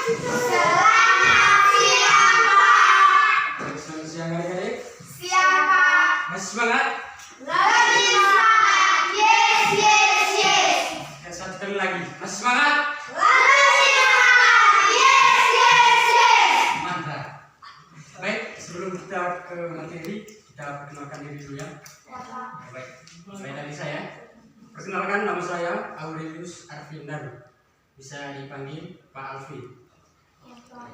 Selamat siang, Pak. Selamat siang adik-adik. Siang, Pak. Masih semangat? Lebih semangat. Yes, yes, yes. Ya, satu kali lagi. Masih semangat? Lebih semangat. Yes, yes, yes. Mantap. Baik, sebelum kita ke materi, kita perkenalkan diri dulu ya. Ya, Pak. Baik, saya dari saya. Perkenalkan, nama saya Aurelius Arvindan. Bisa dipanggil Pak Alfi. Ya, Pak.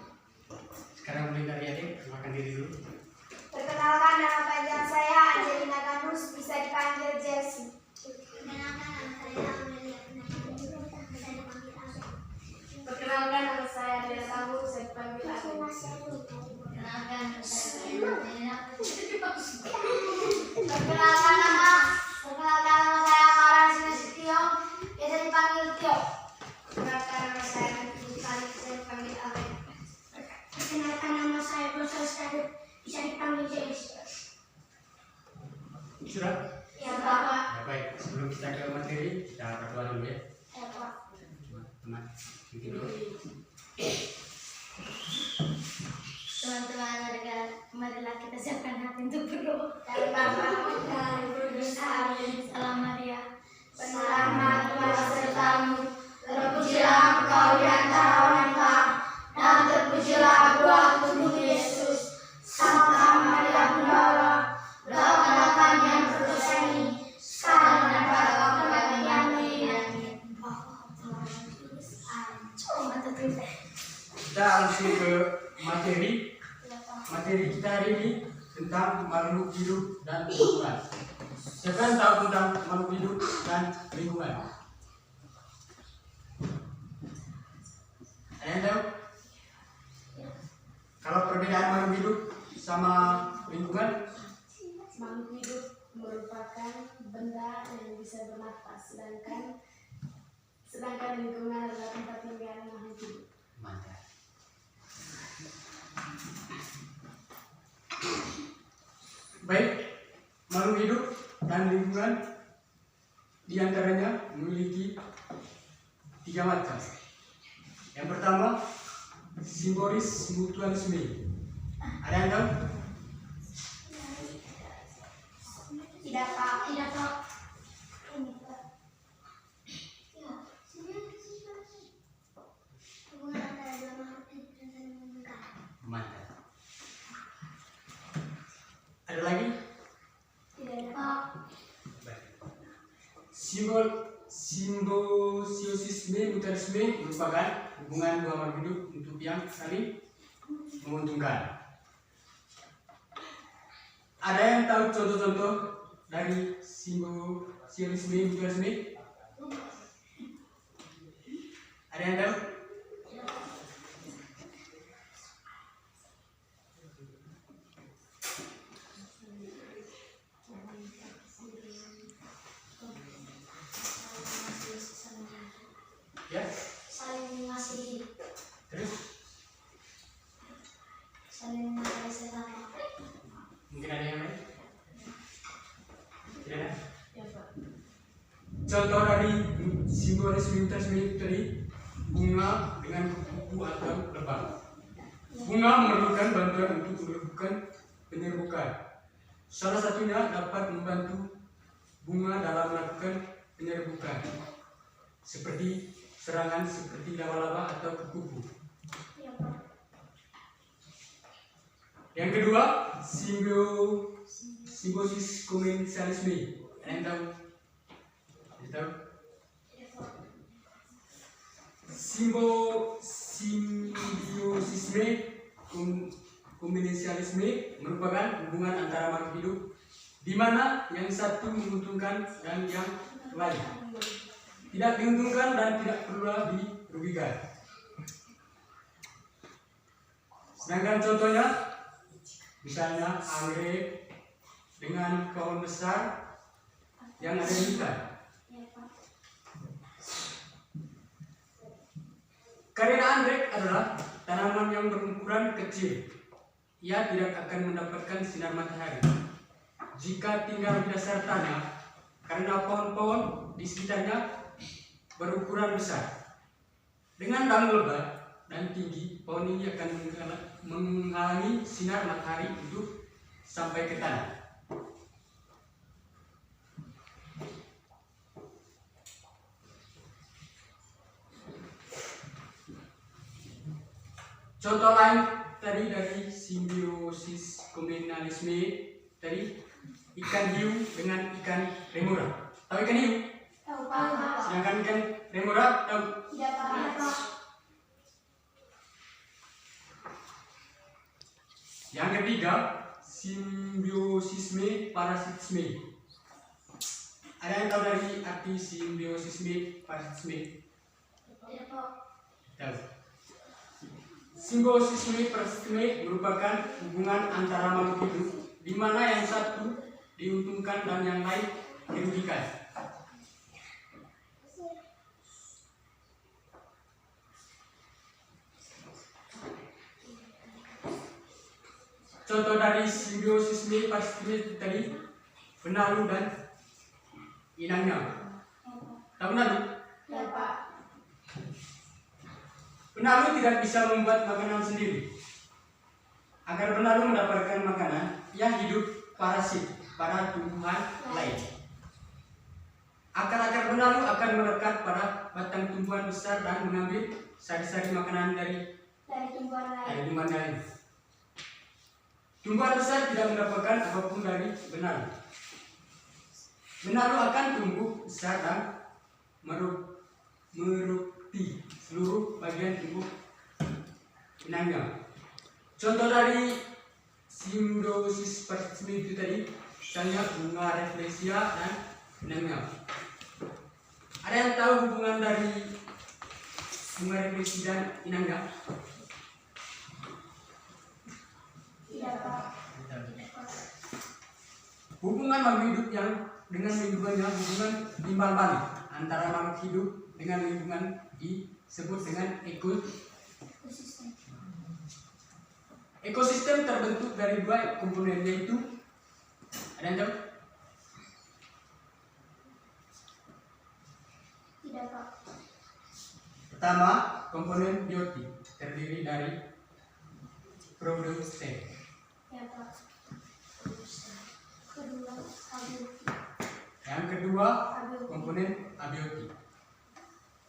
Sekarang mulai dari adik, perkenalkan diri dulu. Perkenalkan, nama panjang saya Angelina Ganus, bisa dipanggil Jessie. Perkenalkan, nama saya Amelia Penasaran, bisa dipanggil Asep. Perkenalkan, nama saya Dela Tahu, bisa dipanggil Asep. Perkenalkan, nama saya Dela. Perkenalkan, nama saya Amaran Sinasitio, bisa dipanggil Tio. Perkenalkan, nama saya Nifari, bisa dipanggil Awe. Perkenalkan, nama saya Rosa Stadu, bisa dipanggil James. Sudah? Ya, Pak. Ya, baik. Sebelum kita ke materi, kita berdoa dulu ya. Ya, Pak. Teman, bikin dulu. Teman-teman, marilah kita siapkan hati untuk berdoa. Dari Bapa dan Kudus. Amin. Salam Maria, penuh rahmat, Tuhan besertamu. Terpujilah engkau di antara wanita, dan terpujilah buah tubuh Yesus. Santa Maria Bunda Allah, doakanlah kami yang berdosa ini, sekarang dan pada waktu kami yang amin. Coba tutup. Kita langsung ke materi. Materi kita hari ini tentang makhluk hidup dan lingkungan. Siapa yang tahu tentang makhluk hidup dan lingkungan? Ada yang tahu? Kalau perbedaan makhluk hidup sama lingkungan? Makhluk hidup merupakan benda yang bisa bernafas, sedangkan lingkungan adalah tempat tinggal makhluk hidup. Mantap. Baik, makhluk hidup dan lingkungan diantaranya memiliki 3 macam. Yang pertama, simbolis mutualisme. Ada yang tahu? Tidak, Pak. Tidak, Pak. Mantap. Ada lagi? Tidak, Pak. Baik. Simbiosisme mutualisme merupakan hubungan dua makhluk hidup untuk yang saling menguntungkan. Ada yang tahu contoh-contoh dari simbiosisme mutualisme? Ada yang tahu? Ya, Saling mengasihi, terus saling menghargai sesama. mungkin ada yang lain? Tidak ada? Ya, Pak. Contoh dari simbolis lintas milik tadi, bunga dengan kuku atau lebah. Bunga memerlukan bantuan untuk melakukan penyerbukan. Salah satunya dapat membantu bunga dalam melakukan penyerbukan, seperti serangan seperti laba-laba atau kupu-kupu. Ya, Pak. Yang kedua, simbiosis komensalisme. Ada yang tahu? Ada yang tahu? Ya, Pak. Simbiosisme komensalisme merupakan hubungan antara makhluk hidup di mana yang satu menguntungkan dan yang lain tidak diuntungkan dan tidak perlu dirugikan. Sedangkan contohnya, misalnya anggrek dengan pohon besar yang ada di hutan. Ya, Pak. Karena anggrek adalah tanaman yang berukuran kecil. Ia tidak akan mendapatkan sinar matahari jika tinggal di dasar tanah, karena pohon-pohon di sekitarnya berukuran besar. Dengan daun lebat dan tinggi, pohon ini akan menghalangi sinar matahari untuk sampai ke tanah. Contoh lain tadi dari simbiosis komunalisme tadi, ikan hiu dengan ikan remora. Tahu ikan hiu? Tahu Pak. Sedangkan ikan remora tahu? Tidak Pak. Yang ketiga, simbiosisme parasitisme. Ada yang tahu dari arti simbiosisme parasitisme? Tidak Pak. Tahu. Simbiosisme parasitisme merupakan hubungan antara makhluk hidup di mana yang satu diuntungkan dan yang lain dirugikan. Contoh dari simbiosisme parasitisme tadi, benalu dan inangnya. Tahu benalu? Ya Pak. Benalu tidak bisa membuat makanan sendiri. Agar benalu mendapatkan makanan, ia hidup parasit pada tumbuhan lain. Akar-akar benalu akan melekat pada batang tumbuhan besar dan mengambil sari-sari makanan dari tumbuhan lain. Tumbuhan besar tidak mendapatkan apapun dari benalu. Benalu akan tumbuh besar dan merupti seluruh bagian tubuh inangnya. Contoh dari simbiosis parasitisme itu tadi, misalnya bunga refleksia dan inangnya. Ada yang tahu hubungan dari bunga refleksi dan inangnya? Tidak Pak. Hubungan makhluk hidup yang dengan lingkungannya hubungan timbal balik antara makhluk hidup dengan lingkungan disebut dengan ekosistem. Ekosistem terbentuk dari dua komponen, yaitu ada yang tahu? Tidak Pak. Pertama, komponen biotik terdiri dari produsen. Ya Pak. Kedua abiotik. Yang kedua, komponen abiotik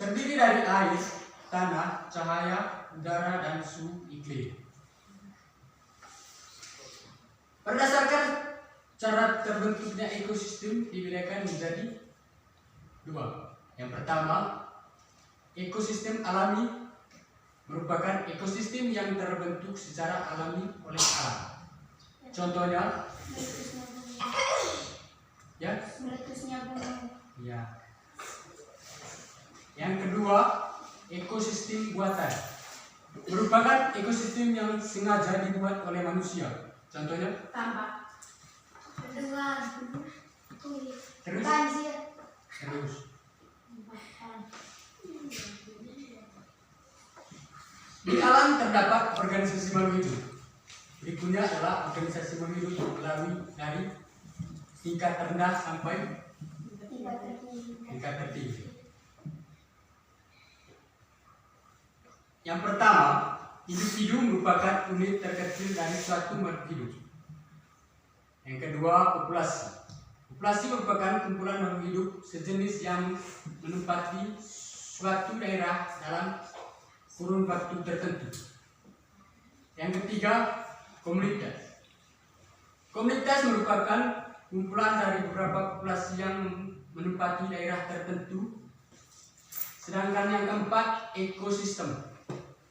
terdiri dari air, tanah, cahaya, udara, dan suhu iklim. Berdasarkan cara terbentuknya ekosistem dibedakan menjadi dua. Yang pertama, ekosistem alami merupakan ekosistem yang terbentuk secara alami oleh alam. Contohnya, ya, Meletusnya gunung. ya. Yang kedua, ekosistem buatan merupakan ekosistem yang sengaja dibuat oleh manusia. Contohnya, Tambak. Kedua, terus, banjir. terus. Di alam terdapat organisasi makhluk hidup. Berikutnya adalah organisasi makhluk hidup melalui dari tingkat rendah sampai tingkat tertinggi. Yang pertama, individu merupakan unit terkecil dari suatu makhluk hidup. Yang kedua, populasi. Populasi merupakan kumpulan makhluk hidup sejenis yang menempati suatu daerah dalam kurun waktu tertentu. Yang ketiga, komunitas. Komunitas merupakan kumpulan dari beberapa populasi yang menempati daerah tertentu. Sedangkan yang keempat, ekosistem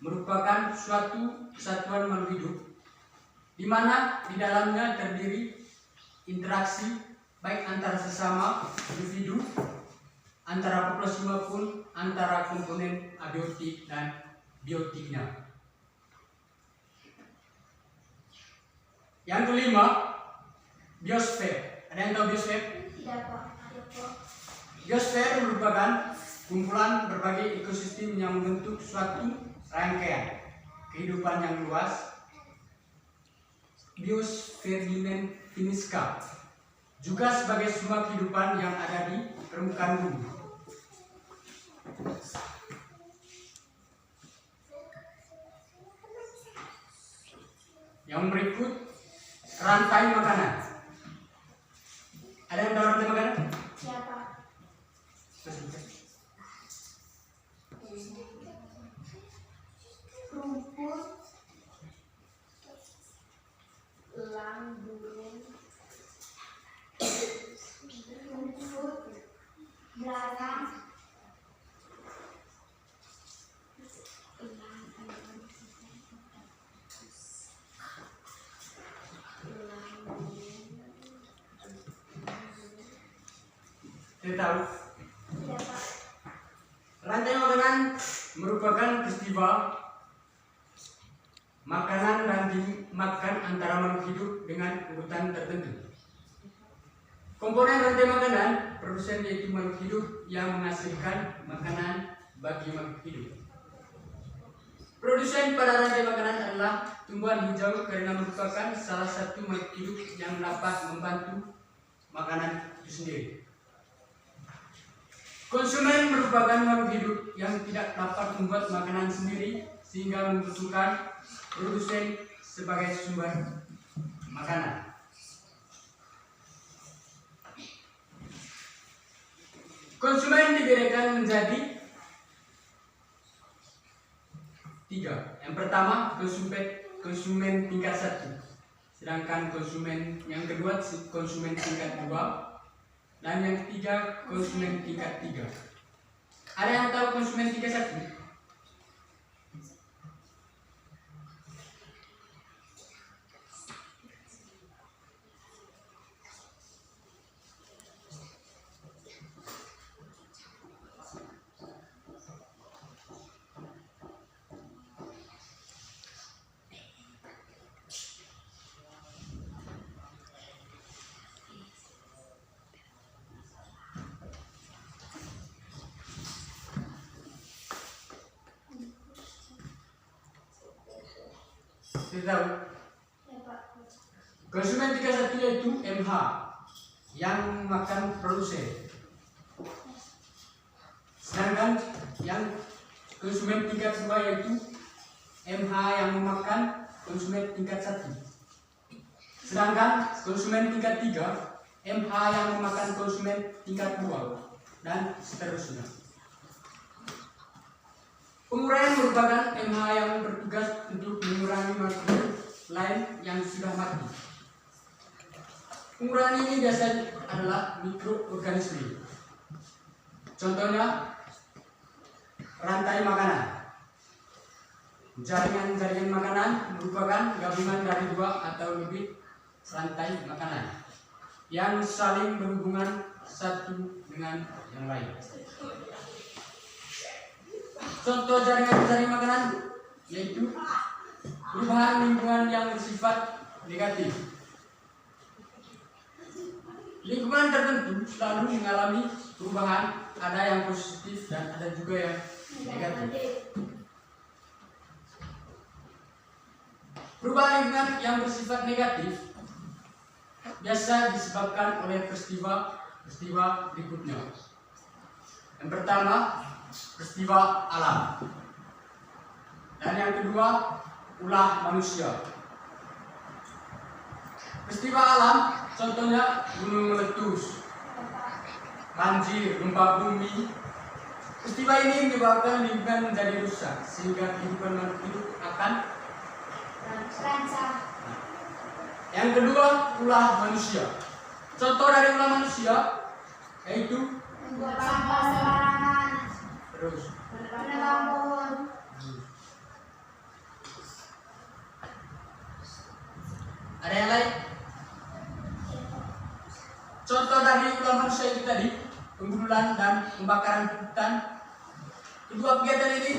merupakan suatu kesatuan makhluk hidup di mana di dalamnya terdiri interaksi baik antara sesama individu, antara populasi maupun antara komponen abiotik dan biotiknya. Yang kelima, biosfer. Ada yang tahu biosfer? Tidak Pak. Biosfer merupakan kumpulan berbagai ekosistem yang membentuk suatu rangkaian kehidupan yang luas. Biosferimen finiska juga sebagai semua kehidupan yang ada di permukaan bumi. Yang berikut rantai makanan. Ada yang tahu rantai makanan? Siapa? Rumput, elang, burung, rumput, belalang, Saya tahu. siapa? Rantai makanan merupakan peristiwa makanan dan dimakan antara makhluk hidup dengan urutan tertentu. Komponen rantai makanan produsen yaitu makhluk hidup yang menghasilkan makanan bagi makhluk hidup. Produsen pada rantai makanan adalah tumbuhan hijau karena merupakan salah satu makhluk hidup yang dapat membantu makanan itu sendiri. Konsumen merupakan makhluk hidup yang tidak dapat membuat makanan sendiri sehingga membutuhkan produsen sebagai sumber makanan. Konsumen dibedakan menjadi 3. Yang pertama konsumen tingkat 1, sedangkan konsumen yang kedua konsumen tingkat 2, dan yang ketiga konsumen tingkat 3. Ada yang tahu konsumen tingkat 1? Saya tahu. Siapa? Konsumen tingkat 1 yaitu MH yang makan produsen. Sedangkan yang konsumen tingkat 2 yaitu MH yang memakan konsumen tingkat 1. Sedangkan konsumen tingkat 3 MH yang memakan konsumen tingkat 2 dan seterusnya. Penguraian merupakan MH yang bertugas untuk mengurangi makhluk lain yang sudah mati. Penguraian ini biasanya adalah mikroorganisme. Contohnya rantai makanan. Jaringan-jaringan makanan merupakan gabungan dari 2 atau lebih rantai makanan yang saling berhubungan satu dengan yang lain. Contoh jaringan makanan yaitu perubahan lingkungan yang bersifat negatif. Lingkungan tertentu selalu mengalami perubahan, ada yang positif dan ada juga yang negatif. Perubahan lingkungan yang bersifat negatif biasa disebabkan oleh peristiwa berikutnya. Yang pertama, peristiwa alam, dan yang kedua ulah manusia. Peristiwa alam contohnya gunung meletus, banjir, gempa bumi. Peristiwa ini menyebabkan lingkungan menjadi rusak sehingga kehidupan makhluk hidup akan Terancam. Yang kedua ulah manusia. Contoh dari ulah manusia yaitu Membuat sampah sembarangan. terus Menebang pohon. ada yang lain? Contoh dari ulah manusia itu tadi pembunuhan dan pembakaran hutan. Kedua kegiatan ini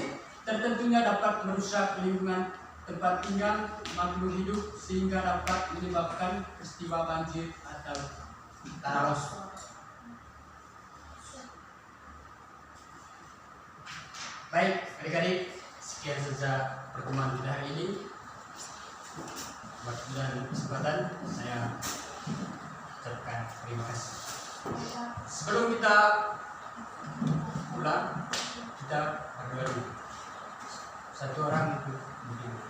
tertentunya dapat merusak lingkungan tempat tinggal makhluk hidup sehingga dapat menyebabkan peristiwa banjir atau tanah longsor. Baik, adik-adik, sekian saja pertemuan kita hari ini. Waktu dan kesempatan saya ucapkan terima kasih. Sebelum kita pulang, kita berdoa dulu. Satu orang untuk berdiri.